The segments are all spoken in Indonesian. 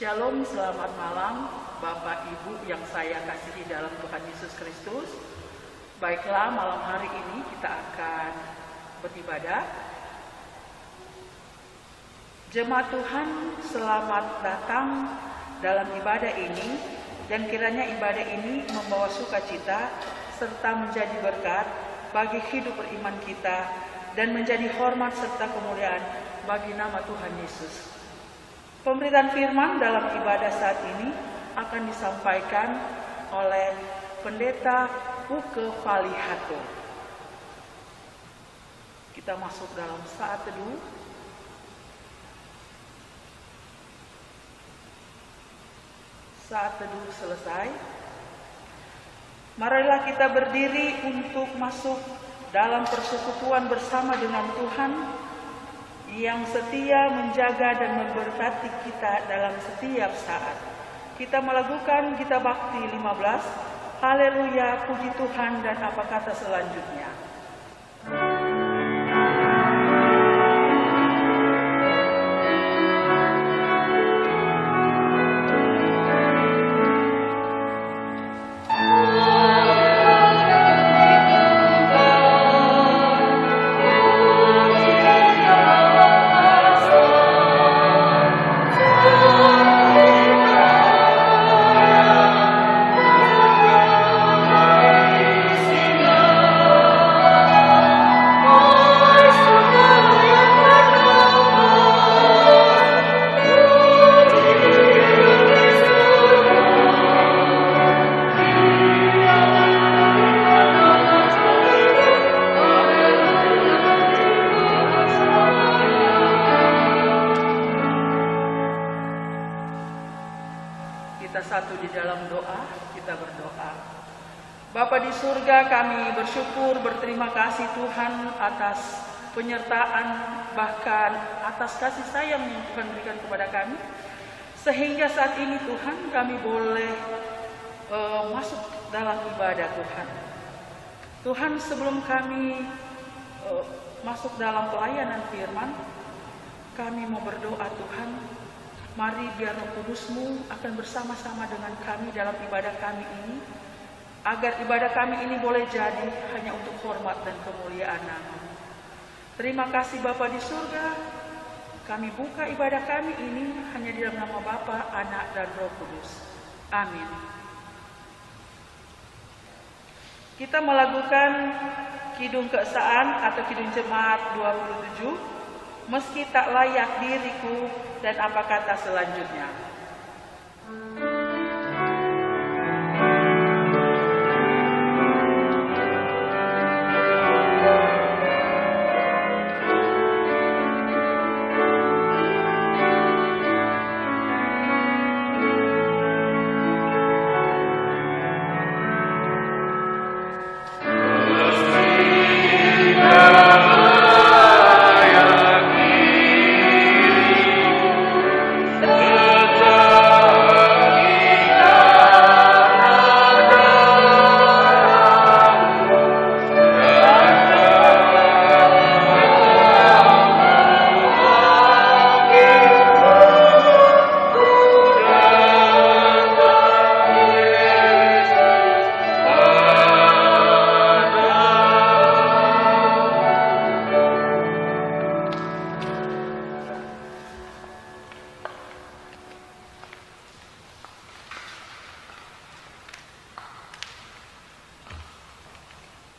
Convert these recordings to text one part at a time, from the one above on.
Shalom, selamat malam Bapak Ibu yang saya kasihi dalam Tuhan Yesus Kristus. Baiklah, malam hari ini kita akan beribadah. Jemaat Tuhan, selamat datang dalam ibadah ini, dan kiranya ibadah ini membawa sukacita serta menjadi berkat bagi hidup beriman kita dan menjadi hormat serta kemuliaan bagi nama Tuhan Yesus. Pemberitaan firman dalam ibadah saat ini akan disampaikan oleh Pendeta Uke Valihato. Kita masuk dalam saat teduh. Saat teduh selesai. Marilah kita berdiri untuk masuk dalam persekutuan bersama dengan Tuhan yang setia menjaga dan memberkati kita dalam setiap saat. Kita melakukan Gita Bakti 15, Haleluya, puji Tuhan, dan apa kata selanjutnya. Bapa di surga, kami bersyukur, berterima kasih Tuhan atas penyertaan, bahkan atas kasih sayang yang Tuhan berikan kepada kami. Sehingga saat ini Tuhan kami boleh masuk dalam ibadah Tuhan. Tuhan, sebelum kami masuk dalam pelayanan firman, kami mau berdoa Tuhan. Mari biar Roh Kudus-Mu akan bersama-sama dengan kami dalam ibadah kami ini, agar ibadah kami ini boleh jadi hanya untuk hormat dan kemuliaan nama-Mu. Terima kasih Bapa di surga, kami buka ibadah kami ini hanya di dalam nama Bapa, Anak, dan Roh Kudus. Amin. Kita melakukan Kidung Keesaan atau Kidung Jemaat 27, meski tak layak diriku, dan apa kata selanjutnya.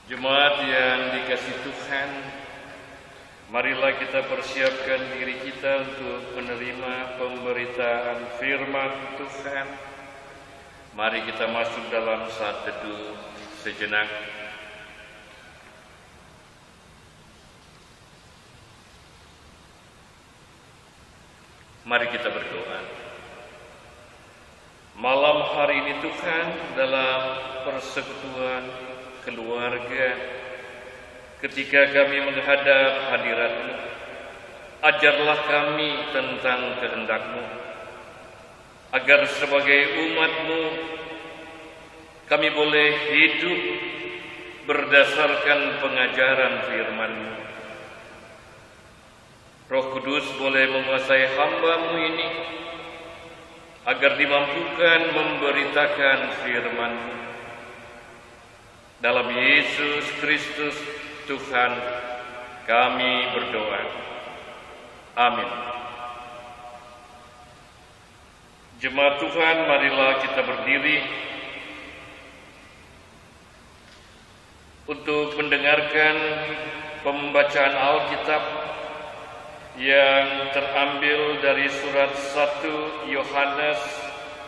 Jemaat yang dikasihi Tuhan, marilah kita persiapkan diri kita untuk menerima pemberitaan firman Tuhan. Mari kita masuk dalam saat teduh sejenak. Mari kita berdoa. Malam hari ini Tuhan, dalam persekutuan keluarga, ketika kami menghadap hadirat-Mu, ajarlah kami tentang kehendak-Mu, agar sebagai umat-Mu kami boleh hidup berdasarkan pengajaran firman-Mu. Roh Kudus boleh menguasai hamba-Mu ini, agar dimampukan memberitakan firman-Mu. Dalam Yesus Kristus Tuhan kami berdoa. Amin. Jemaat Tuhan, marilah kita berdiri untuk mendengarkan pembacaan Alkitab yang terambil dari surat 1 Yohanes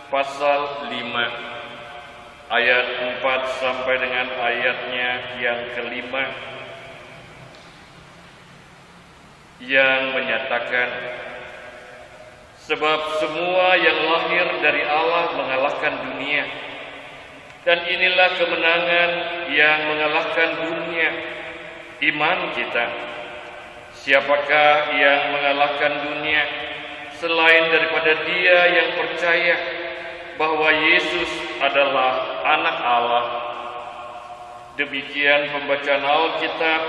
pasal 5 ayat 4 sampai dengan ayatnya yang kelima, yang menyatakan, sebab semua yang lahir dari Allah mengalahkan dunia, dan inilah kemenangan yang mengalahkan dunia, iman kita. Siapakah yang mengalahkan dunia selain daripada dia yang percaya bahwa Yesus adalah anak Allah? Demikian pembacaan Alkitab.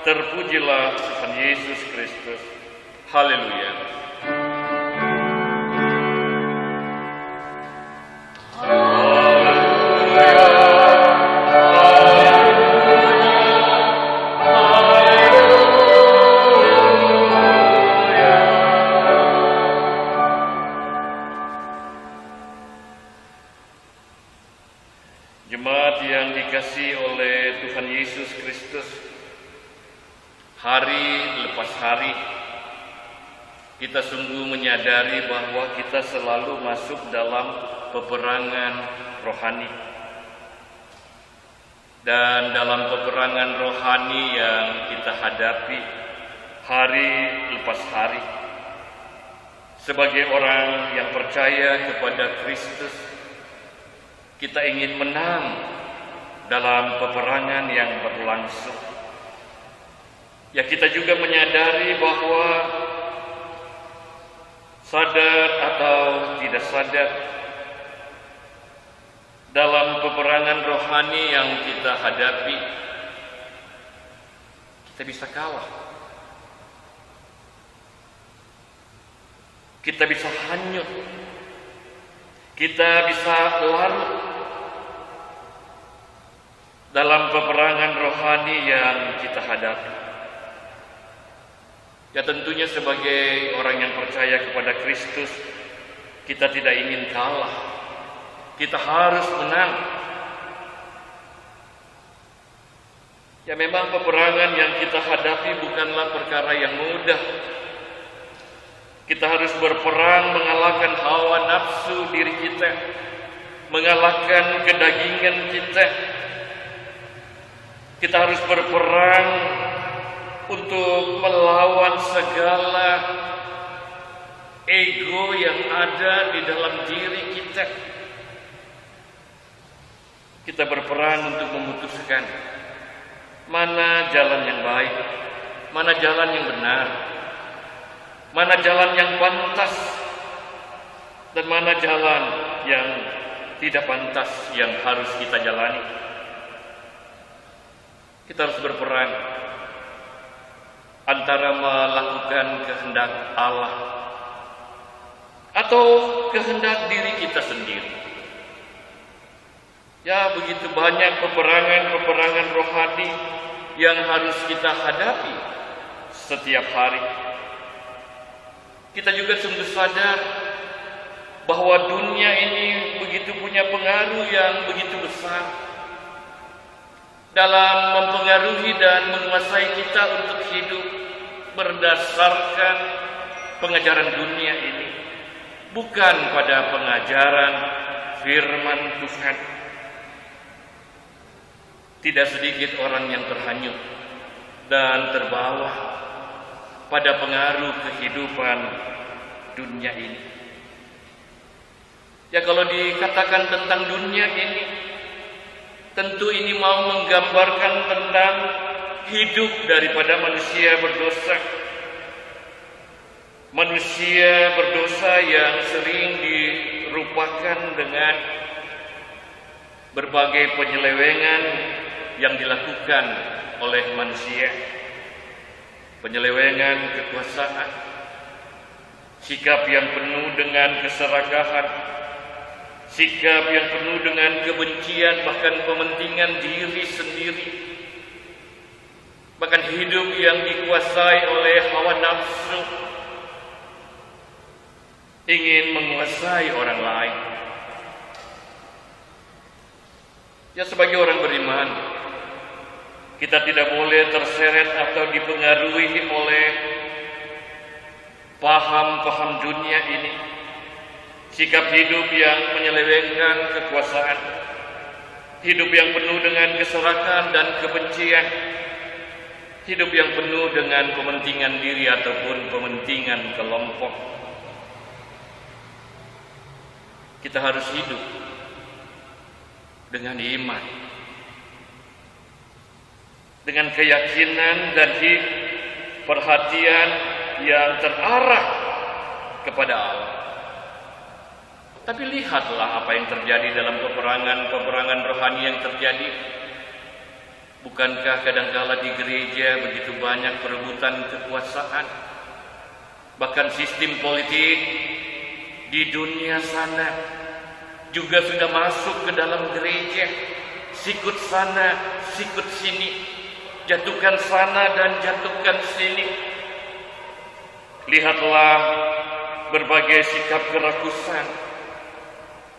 Terpujilah Tuhan Yesus Kristus. Haleluya. Jemaat yang dikasihi oleh Tuhan Yesus Kristus, hari lepas hari kita sungguh menyadari bahwa kita selalu masuk dalam peperangan rohani. Dan dalam peperangan rohani yang kita hadapi hari lepas hari, sebagai orang yang percaya kepada Kristus, kita ingin menang dalam peperangan yang berlangsung. Ya, kita juga menyadari bahwa sadar atau tidak sadar, dalam peperangan rohani yang kita hadapi, kita bisa kalah. Kita bisa hanyut. Kita bisa larut dalam peperangan rohani yang kita hadapi. Ya, tentunya sebagai orang yang percaya kepada Kristus, kita tidak ingin kalah. Kita harus menang. Ya, memang peperangan yang kita hadapi bukanlah perkara yang mudah. Kita harus berperang mengalahkan hawa nafsu diri kita, mengalahkan kedagingan kita. Kita harus berperang untuk melawan segala ego yang ada di dalam diri kita. Kita berperang untuk memutuskan mana jalan yang baik, mana jalan yang benar, mana jalan yang pantas, dan mana jalan yang tidak pantas yang harus kita jalani. Kita harus berperang antara melakukan kehendak Allah atau kehendak diri kita sendiri. Ya, begitu banyak peperangan rohani yang harus kita hadapi setiap hari. Kita juga sungguh sadar bahwa dunia ini begitu punya pengaruh yang begitu besar dalam mempengaruhi dan menguasai kita untuk hidup berdasarkan pengajaran dunia ini, bukan pada pengajaran firman Tuhan. Tidak sedikit orang yang terhanyut dan terbawa pada pengaruh kehidupan dunia ini. Ya, kalau dikatakan tentang dunia ini, tentu ini mau menggambarkan tentang hidup daripada manusia berdosa. Manusia berdosa yang sering dirupakan dengan berbagai penyelewengan yang dilakukan oleh manusia. Penyelewengan kekuasaan, sikap yang penuh dengan keserakahan, sikap yang penuh dengan kebencian, bahkan pementingan diri sendiri, bahkan hidup yang dikuasai oleh hawa nafsu, ingin menguasai orang lain. Ya, sebagai orang beriman, kita tidak boleh terseret atau dipengaruhi oleh paham-paham dunia ini, sikap hidup yang menyelewengkan kekuasaan, hidup yang penuh dengan keserakan dan kebencian, hidup yang penuh dengan kepentingan diri ataupun kepentingan kelompok. Kita harus hidup dengan iman, dengan keyakinan dan perhatian yang terarah kepada Allah. Tapi lihatlah apa yang terjadi dalam peperangan rohani yang terjadi. Bukankah kadangkala di gereja begitu banyak perebutan kekuasaan, bahkan sistem politik di dunia sana juga sudah masuk ke dalam gereja, sikut sana, sikut sini, jatuhkan sana dan jatuhkan sini. Lihatlah berbagai sikap kerakusan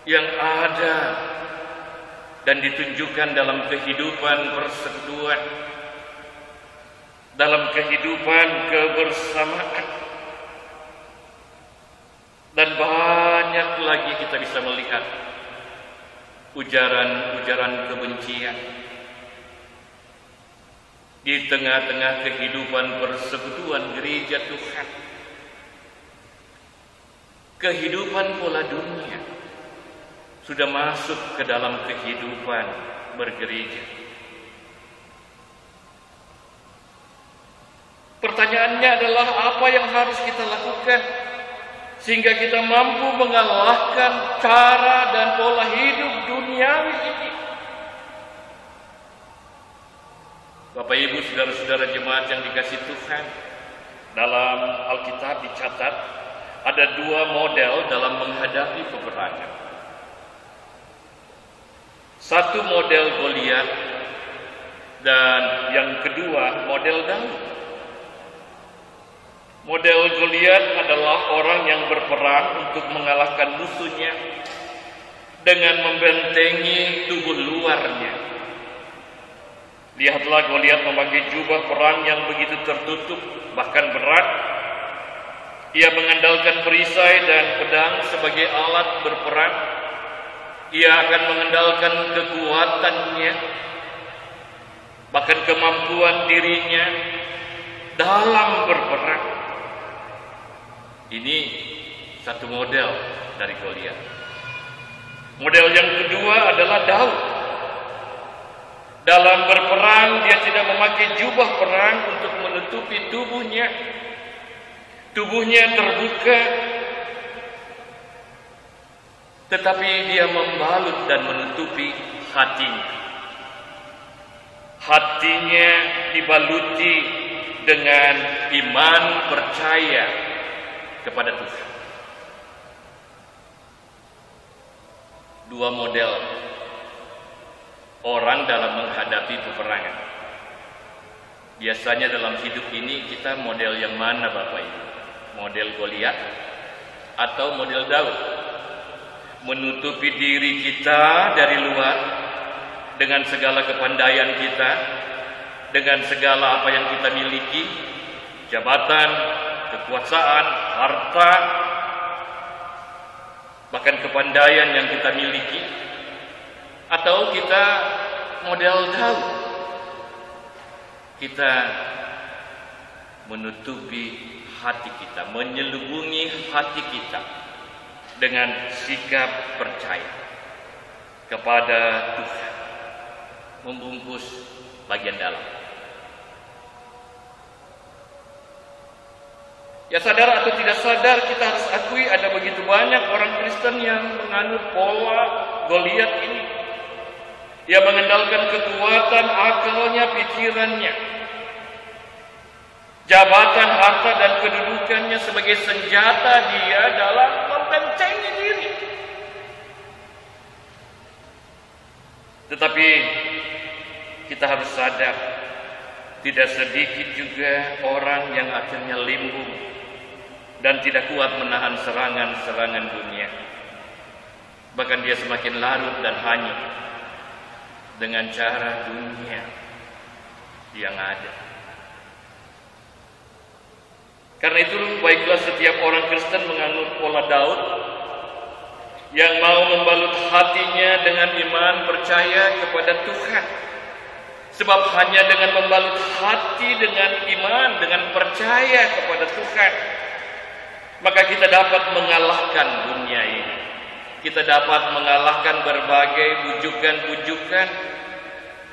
yang ada dan ditunjukkan dalam kehidupan persekutuan, dalam kehidupan kebersamaan. Dan banyak lagi kita bisa melihat ujaran-ujaran kebencian di tengah-tengah kehidupan persekutuan gereja Tuhan. Kehidupan pola dunia sudah masuk ke dalam kehidupan bergereja. Pertanyaannya adalah apa yang harus kita lakukan sehingga kita mampu mengalahkan cara dan pola hidup duniawi ini. Bapak Ibu, saudara-saudara jemaat yang dikasihi Tuhan, dalam Alkitab dicatat ada dua model dalam menghadapi peperangan. Satu model Goliat dan yang kedua model Daud. Model Goliat adalah orang yang berperang untuk mengalahkan musuhnya dengan membentengi tubuh luarnya. Lihatlah Goliat memakai jubah perang yang begitu tertutup, bahkan berat. Ia mengandalkan perisai dan pedang sebagai alat berperang. Ia akan mengandalkan kekuatannya, bahkan kemampuan dirinya dalam berperang. Ini satu model dari Goliat. Model yang kedua adalah Daud. Dalam berperang dia tidak memakai jubah perang untuk menutupi tubuhnya. Tubuhnya terbuka, tetapi dia membalut dan menutupi hatinya. Hatinya dibaluti dengan iman percaya kepada Tuhan. Dua model orang dalam menghadapi peperangan. Biasanya dalam hidup ini kita model yang mana Bapak Ibu? Model Goliat atau model Daud? Menutupi diri kita dari luar dengan segala kepandaian kita, dengan segala apa yang kita miliki, jabatan, kekuasaan, harta, bahkan kepandaian yang kita miliki. Atau kita model Daud, kita menutupi hati kita, menyelubungi hati kita dengan sikap percaya kepada Tuhan, membungkus bagian dalam. Ya, sadar atau tidak sadar, kita harus akui ada begitu banyak orang Kristen yang menganut pola Goliat ini. Dia mengandalkan kekuatan akalnya, pikirannya, jabatan, harta, dan kedudukannya sebagai senjata dia dalam membentengi diri. Tetapi kita harus sadar, tidak sedikit juga orang yang akhirnya limbung dan tidak kuat menahan serangan-serangan dunia. Bahkan dia semakin larut dan hanyut dengan cara dunia yang ada. Karena itu baiklah setiap orang Kristen menganut pola Daud yang mau membalut hatinya dengan iman percaya kepada Tuhan. Sebab hanya dengan membalut hati dengan iman, dengan percaya kepada Tuhan, maka kita dapat mengalahkan dunia ini. Kita dapat mengalahkan berbagai bujukan-bujukan,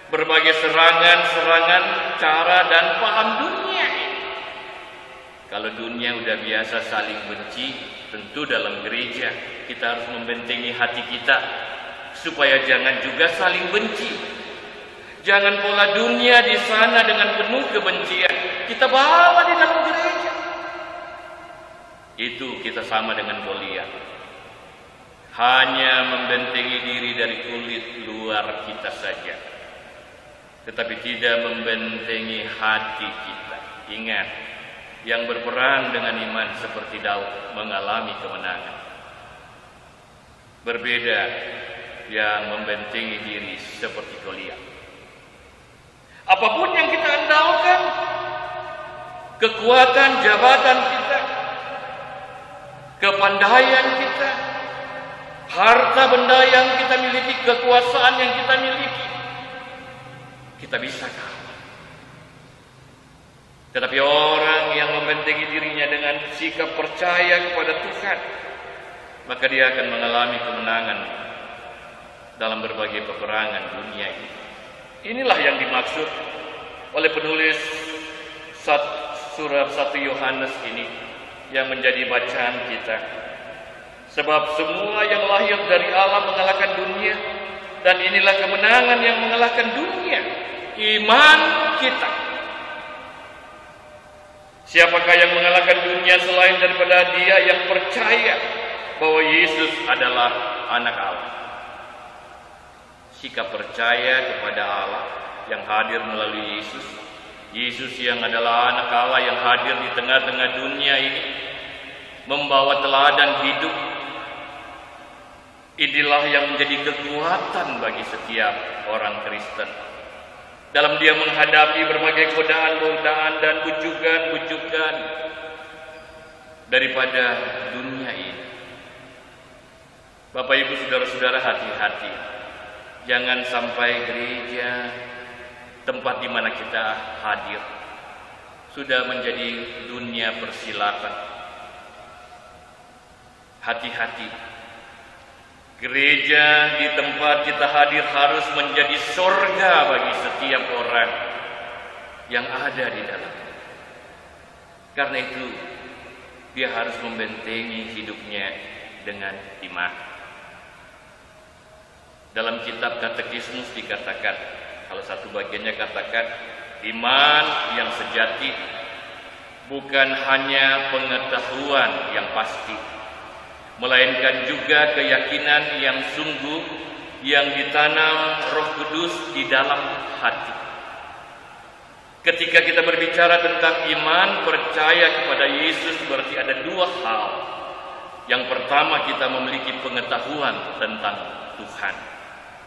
berbagai serangan-serangan cara dan paham dunia ini. Kalau dunia udah biasa saling benci, tentu dalam gereja kita harus membentengi hati kita supaya jangan juga saling benci. Jangan pola dunia di sana dengan penuh kebencian kita bawa di dalam gereja. Itu kita sama dengan Goliat. Hanya membentengi diri dari kulit luar kita saja, tetapi tidak membentengi hati kita. Ingat, yang berperang dengan iman seperti Daud mengalami kemenangan. Berbeda yang membentengi diri seperti Goliat. Apapun yang kita andalkan, kekuatan jabatan kita, kepandaian kita, harta benda yang kita miliki, kekuasaan yang kita miliki, kita bisa kalah. Tetapi orang yang membentengi dirinya dengan sikap percaya kepada Tuhan, maka dia akan mengalami kemenangan dalam berbagai peperangan dunia ini. Inilah yang dimaksud oleh penulis surat 1 Yohanes ini yang menjadi bacaan kita. Sebab semua yang lahir dari Allah mengalahkan dunia, dan inilah kemenangan yang mengalahkan dunia, iman kita. Siapakah yang mengalahkan dunia selain daripada dia yang percaya bahwa Yesus adalah anak Allah? Sikap percaya kepada Allah yang hadir melalui Yesus, Yesus yang adalah anak Allah yang hadir di tengah-tengah dunia ini, membawa teladan hidup. Inilah yang menjadi kekuatan bagi setiap orang Kristen dalam dia menghadapi berbagai godaan-godaan dan bujukan-bujukan daripada dunia ini. Bapak Ibu saudara-saudara, hati-hati, jangan sampai gereja, tempat di mana kita hadir, sudah menjadi dunia persilatan. Hati-hati. Gereja di tempat kita hadir harus menjadi surga bagi setiap orang yang ada di dalamnya. Karena itu, dia harus membentengi hidupnya dengan iman. Dalam kitab Katekismus dikatakan, kalau satu bagiannya katakan, iman yang sejati bukan hanya pengetahuan yang pasti, melainkan juga keyakinan yang sungguh yang ditanam Roh Kudus di dalam hati. Ketika kita berbicara tentang iman percaya kepada Yesus, berarti ada dua hal. Yang pertama, kita memiliki pengetahuan tentang Tuhan,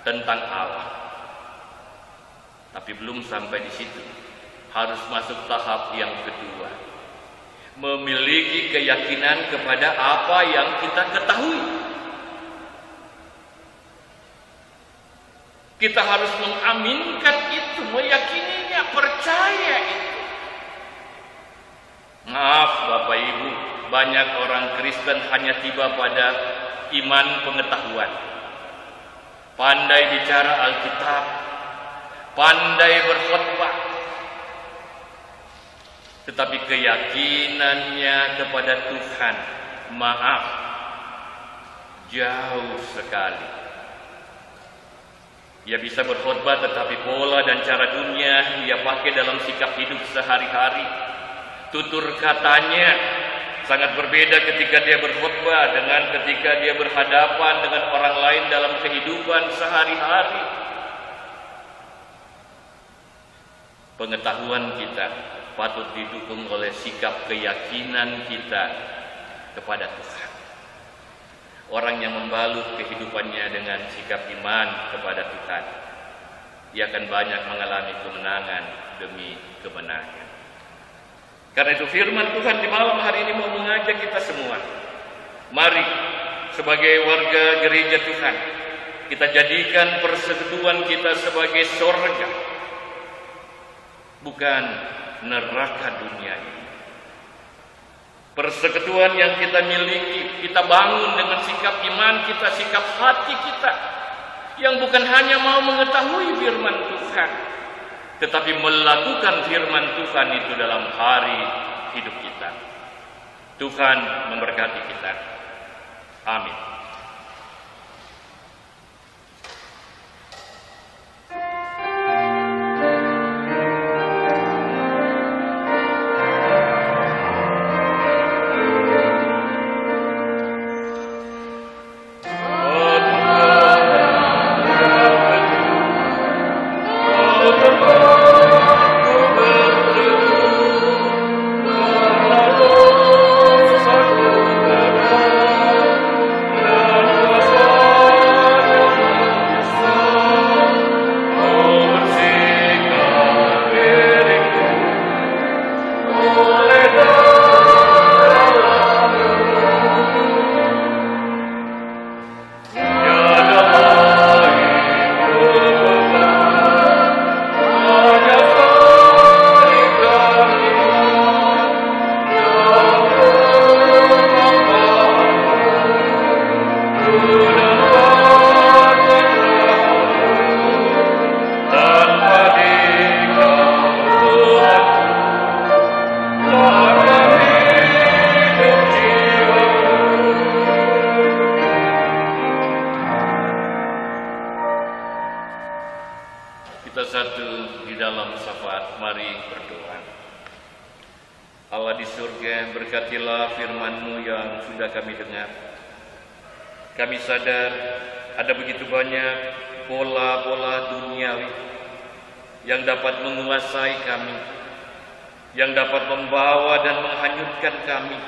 tentang Allah. Tapi belum sampai di situ, harus masuk tahap yang kedua, memiliki keyakinan kepada apa yang kita ketahui. Kita harus mengaminkan itu, meyakininya, percaya itu. Maaf Bapak Ibu, banyak orang Kristen hanya tiba pada iman pengetahuan, pandai bicara Alkitab, pandai berkhotbah, tetapi keyakinannya kepada Tuhan, maaf, jauh sekali. Ia bisa berkhotbah, tetapi pola dan cara dunia ia pakai dalam sikap hidup sehari-hari. Tutur katanya sangat berbeda ketika dia berkhotbah dengan ketika dia berhadapan dengan orang lain dalam kehidupan sehari-hari. Pengetahuan kita patut didukung oleh sikap keyakinan kita kepada Tuhan. Orang yang membalut kehidupannya dengan sikap iman kepada Tuhan, ia akan banyak mengalami kemenangan demi kemenangan. Karena itu firman Tuhan di malam hari ini mau mengajak kita semua. Mari sebagai warga gereja Tuhan, kita jadikan persekutuan kita sebagai surga, bukan neraka dunia ini. Persekutuan yang kita miliki, kita bangun dengan sikap iman kita, sikap hati kita, yang bukan hanya mau mengetahui firman Tuhan, tetapi melakukan firman Tuhan itu dalam hari hidup kita. Tuhan memberkati kita. Amin. Kita satu di dalam syafaat, mari berdoa. Allah di surga, berkatilah firman-Mu yang sudah kami dengar. Kami sadar ada begitu banyak pola-pola duniawi yang dapat menguasai kami, yang dapat membawa dan menghanyutkan kami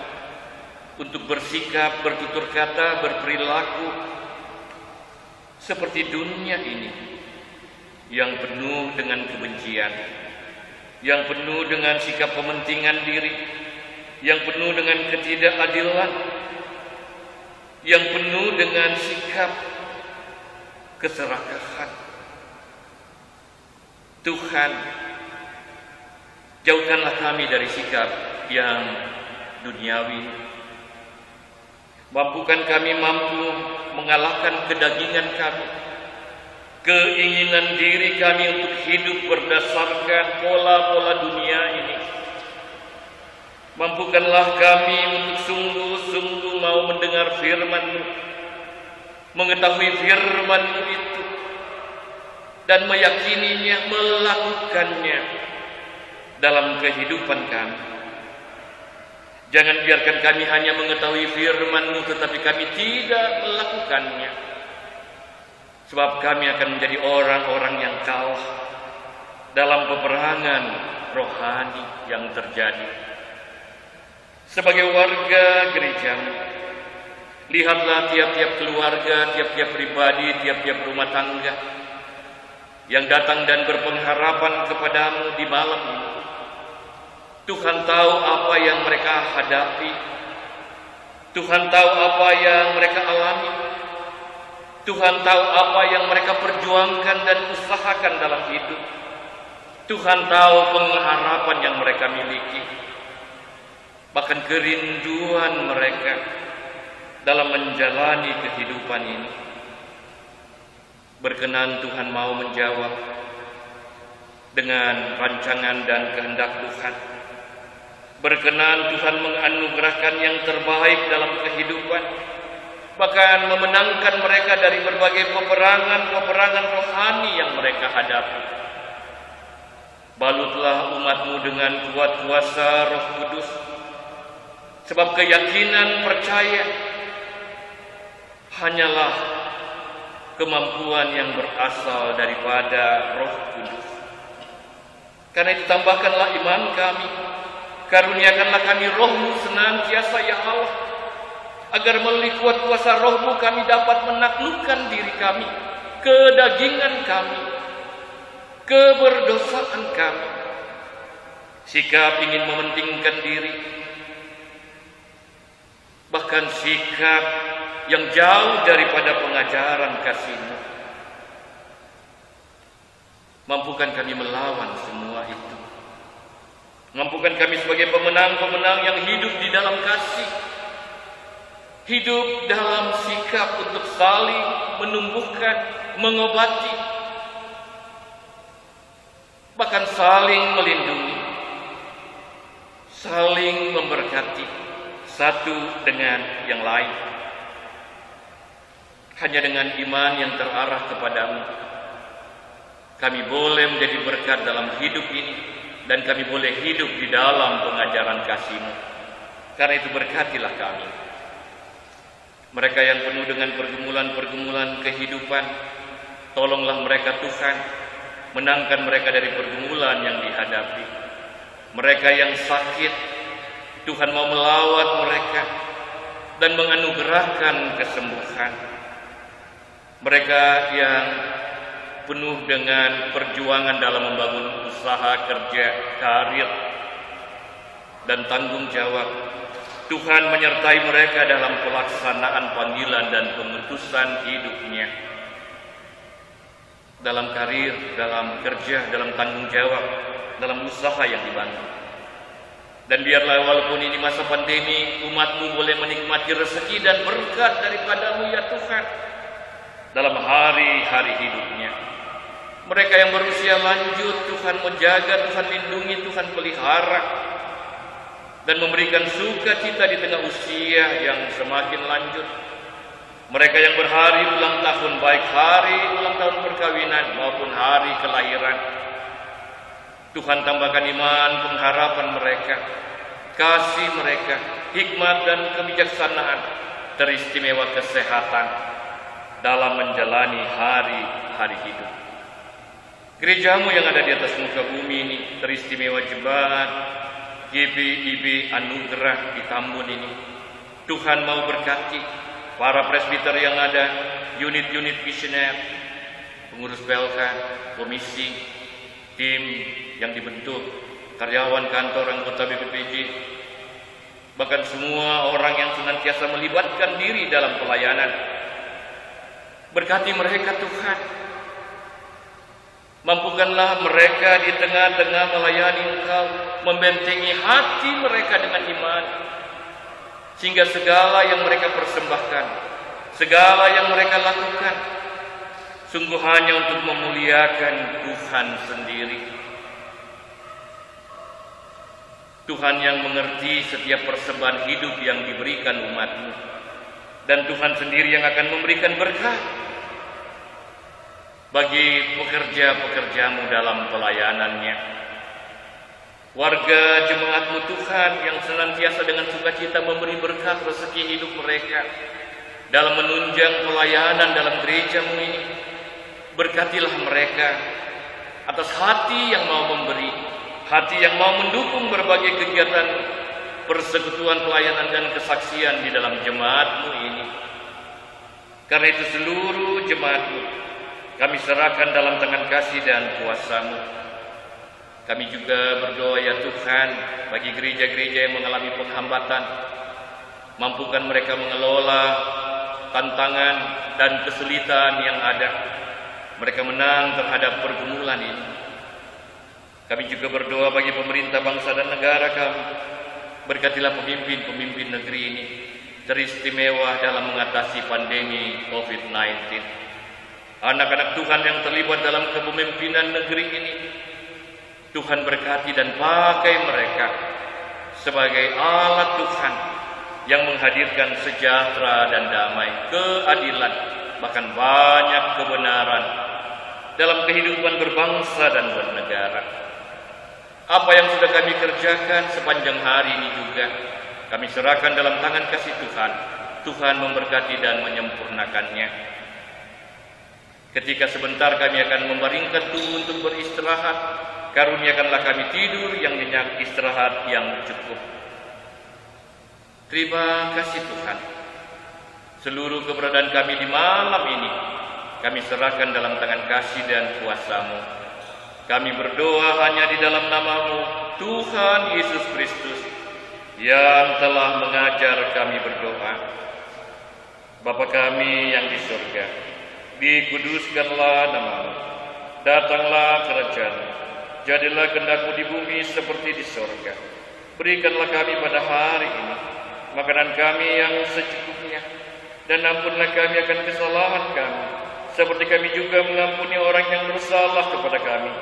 untuk bersikap, bertutur kata, berperilaku seperti dunia ini yang penuh dengan kebencian, yang penuh dengan sikap pementingan diri, yang penuh dengan ketidakadilan, yang penuh dengan sikap keserakahan. Tuhan, jauhkanlah kami dari sikap yang duniawi. Mampukan kami mampu mengalahkan kedagingan kami, keinginan diri kami untuk hidup berdasarkan pola-pola dunia ini. Mampukanlah kami untuk sungguh-sungguh mau mendengar firman-Mu, mengetahui firman-Mu itu, dan meyakininya, melakukannya dalam kehidupan kami. Jangan biarkan kami hanya mengetahui firman-Mu, tetapi kami tidak melakukannya. Sebab kami akan menjadi orang-orang yang kalah dalam peperangan rohani yang terjadi. Sebagai warga gereja-Mu, lihatlah tiap-tiap keluarga, tiap-tiap pribadi, tiap-tiap rumah tangga yang datang dan berpengharapan kepada-Mu di malam ini. Tuhan tahu apa yang mereka hadapi. Tuhan tahu apa yang mereka alami. Tuhan tahu apa yang mereka perjuangkan dan usahakan dalam hidup. Tuhan tahu pengharapan yang mereka miliki, bahkan kerinduan mereka dalam menjalani kehidupan ini. Berkenan Tuhan mau menjawab dengan rancangan dan kehendak Tuhan. Berkenan Tuhan menganugerahkan yang terbaik dalam kehidupan, bahkan memenangkan mereka dari berbagai peperangan rohani yang mereka hadapi. Balutlah umat-Mu dengan kuat kuasa Roh Kudus, sebab keyakinan percaya hanyalah kemampuan yang berasal daripada Roh Kudus. Karena itu tambahkanlah iman kami, karuniakanlah kami roh-Mu senantiasa ya Allah, agar melalui kuat kuasa roh-Mu kami dapat menaklukkan diri kami, kedagingan kami, keberdosaan kami, sikap ingin mementingkan diri, bahkan sikap yang jauh daripada pengajaran kasih-Mu. Mampukan kami melawan semua itu. Mampukan kami sebagai pemenang-pemenang yang hidup di dalam kasih, hidup dalam sikap untuk saling menumbuhkan, mengobati, bahkan saling melindungi, saling memberkati satu dengan yang lain. Hanya dengan iman yang terarah kepadamu, kami boleh menjadi berkat dalam hidup ini, dan kami boleh hidup di dalam pengajaran kasih-Mu. Karena itu berkatilah kami. Mereka yang penuh dengan pergumulan-pergumulan kehidupan, tolonglah mereka Tuhan, menangkan mereka dari pergumulan yang dihadapi. Mereka yang sakit, Tuhan mau melawat mereka dan menganugerahkan kesembuhan. Mereka yang penuh dengan perjuangan dalam membangun usaha, kerja, karir, dan tanggung jawab, Tuhan menyertai mereka dalam pelaksanaan panggilan dan pengutusan hidupnya. Dalam karir, dalam kerja, dalam tanggung jawab, dalam usaha yang dibangun. Dan biarlah walaupun ini masa pandemi, umat-Mu boleh menikmati rezeki dan berkat daripada-Mu ya Tuhan dalam hari-hari hidupnya. Mereka yang berusia lanjut, Tuhan menjaga, Tuhan lindungi, Tuhan pelihara, dan memberikan sukacita di tengah usia yang semakin lanjut. Mereka yang berhari ulang tahun, baik hari ulang tahun perkawinan maupun hari kelahiran, Tuhan tambahkan iman, pengharapan mereka, kasih mereka, hikmat dan kebijaksanaan, teristimewa kesehatan dalam menjalani hari-hari hidup. Gereja-Mu yang ada di atas muka bumi ini, teristimewa jemaat GBIB Anugerah di Tambun ini, Tuhan mau berkati para presbiter yang ada, unit-unit visioner, pengurus PLK, komisi, tim yang dibentuk, karyawan kantor, anggota BPPJ, bahkan semua orang yang senantiasa melibatkan diri dalam pelayanan. Berkati mereka Tuhan. Mampukanlah mereka di tengah-tengah melayani Engkau, membentengi hati mereka dengan iman, sehingga segala yang mereka persembahkan, segala yang mereka lakukan, sungguh hanya untuk memuliakan Tuhan sendiri. Tuhan yang mengerti setiap persembahan hidup yang diberikan umat-Mu, dan Tuhan sendiri yang akan memberikan berkat bagi pekerja-pekerja-Mu dalam pelayanannya. Warga jemaat-Mu Tuhan yang senantiasa dengan sukacita memberi berkat rezeki hidup mereka dalam menunjang pelayanan dalam gereja-Mu ini. Berkatilah mereka atas hati yang mau memberi, hati yang mau mendukung berbagai kegiatan persekutuan pelayanan dan kesaksian di dalam jemaat-Mu ini. Karena itu seluruh jemaat-Mu kami serahkan dalam tangan kasih dan kuasa-Mu. Kami juga berdoa ya Tuhan bagi gereja-gereja yang mengalami penghambatan. Mampukan mereka mengelola tantangan dan kesulitan yang ada. Mereka menang terhadap pergumulan ini. Kami juga berdoa bagi pemerintah bangsa dan negara kami. Berkatilah pemimpin-pemimpin negeri ini, teristimewa dalam mengatasi pandemi COVID-19. Anak-anak Tuhan yang terlibat dalam kepemimpinan negeri ini, Tuhan berkati dan pakai mereka sebagai alat Tuhan yang menghadirkan sejahtera dan damai, keadilan, bahkan banyak kebenaran dalam kehidupan berbangsa dan bernegara. Apa yang sudah kami kerjakan sepanjang hari ini juga kami serahkan dalam tangan kasih Tuhan. Tuhan memberkati dan menyempurnakannya. Ketika sebentar kami akan membaringkan tubuh untuk beristirahat, Karuniakanlah kami tidur yang nyenyak, istirahat yang cukup. Terima kasih Tuhan. Seluruh keberadaan kami di malam ini kami serahkan dalam tangan kasih dan kuasa-Mu. Kami berdoa hanya di dalam nama-Mu, Tuhan Yesus Kristus, yang telah mengajar kami berdoa. Bapa kami yang di surga, dikuduskanlah nama-Mu, datanglah kerajaan-Mu, jadilah kehendak-Mu di bumi seperti di surga. Berikanlah kami pada hari ini makanan kami yang secukupnya, dan ampunlah kami akan kesalahan kami, seperti kami juga mengampuni orang yang bersalah kepada kami.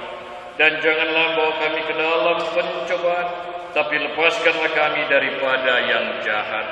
Dan janganlah bawa kami ke dalam pencobaan, tapi lepaskanlah kami daripada yang jahat.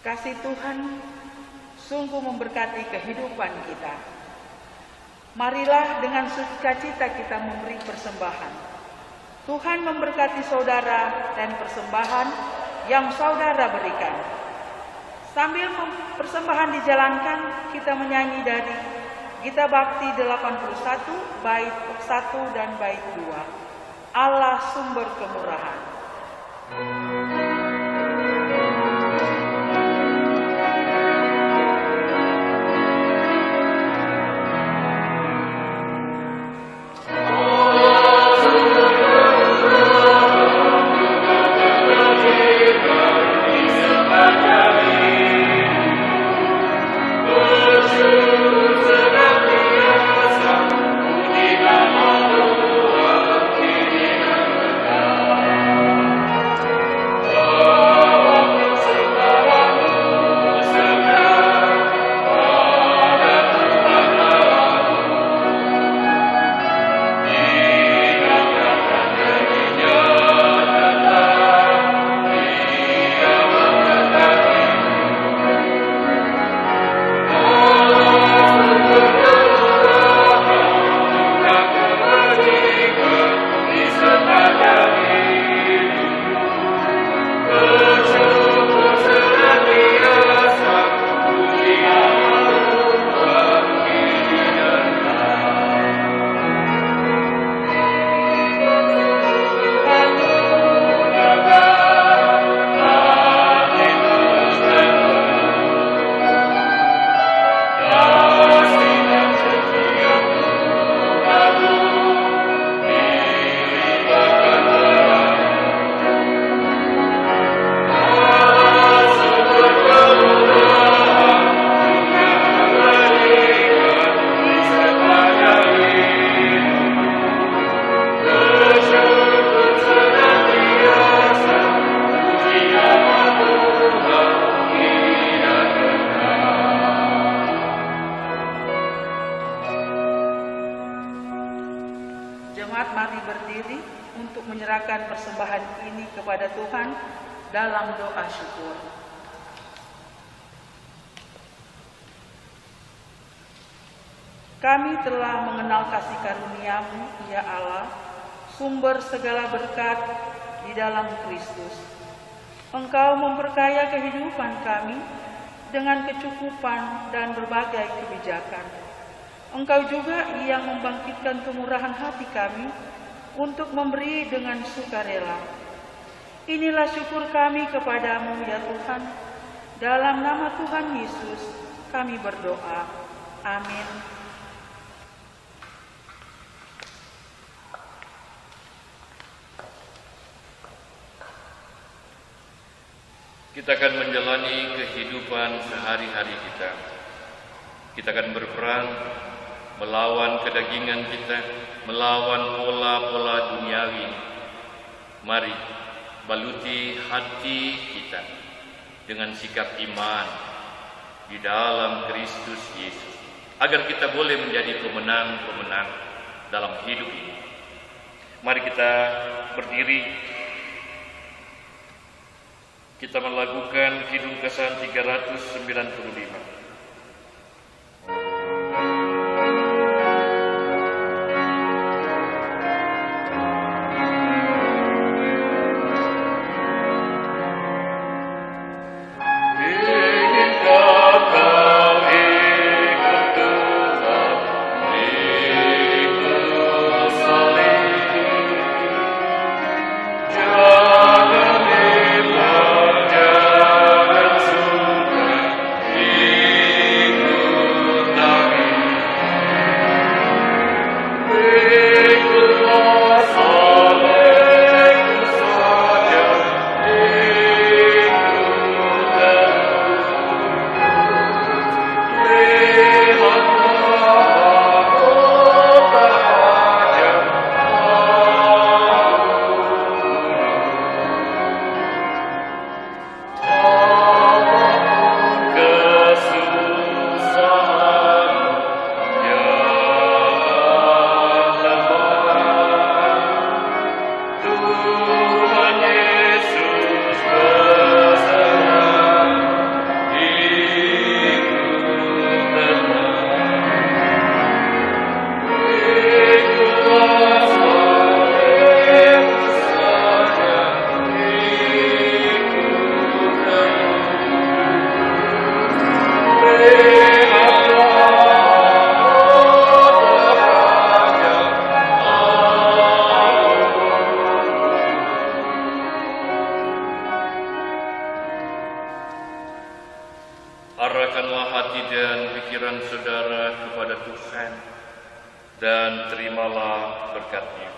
Kasih Tuhan sungguh memberkati kehidupan kita. Marilah dengan sukacita kita memberi persembahan. Tuhan memberkati saudara dan persembahan yang saudara berikan. Sambil persembahan dijalankan, kita menyanyi dari Gita Bakti 81, bait 1 dan bait 2. Allah sumber kemurahan. menyerahkan persembahan ini kepada Tuhan dalam doa syukur. Kami telah mengenal kasih karunia-Mu, ya Allah, sumber segala berkat di dalam Kristus. Engkau memperkaya kehidupan kami dengan kecukupan dan berbagai kebijakan. Engkau juga yang membangkitkan kemurahan hati kami untuk memberi dengan sukarela. Inilah syukur kami kepadamu, ya Tuhan. Dalam nama Tuhan Yesus kami berdoa. Amin. kita akan menjalani kehidupan sehari-hari kita. Kita akan berperang melawan kedagingan kita, melawan pola-pola duniawi. Mari baluti hati kita dengan sikap iman di dalam Kristus Yesus, agar kita boleh menjadi pemenang-pemenang dalam hidup ini. Mari kita berdiri. Kita melakukan Kidung Kesan 395. Arahkanlah hati dan pikiran saudara kepada Tuhan dan terimalah berkat-Nya.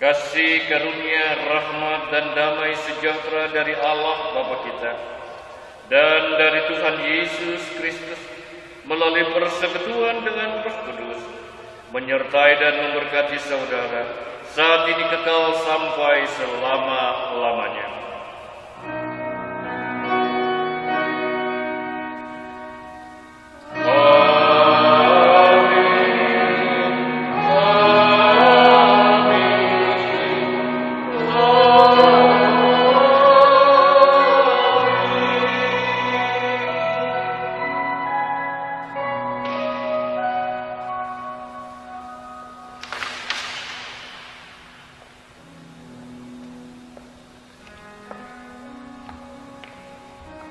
Kasih karunia, rahmat dan damai sejahtera dari Allah Bapa kita dan dari Tuhan Yesus Kristus melalui persekutuan dengan Roh Kudus menyertai dan memberkati saudara saat ini kekal sampai selama-lamanya.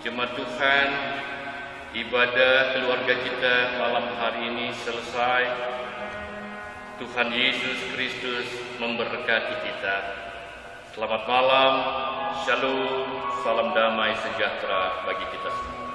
Jemaat Tuhan, ibadah keluarga kita malam hari ini selesai. Tuhan Yesus Kristus memberkati kita. Selamat malam, shalom, salam damai sejahtera bagi kita semua.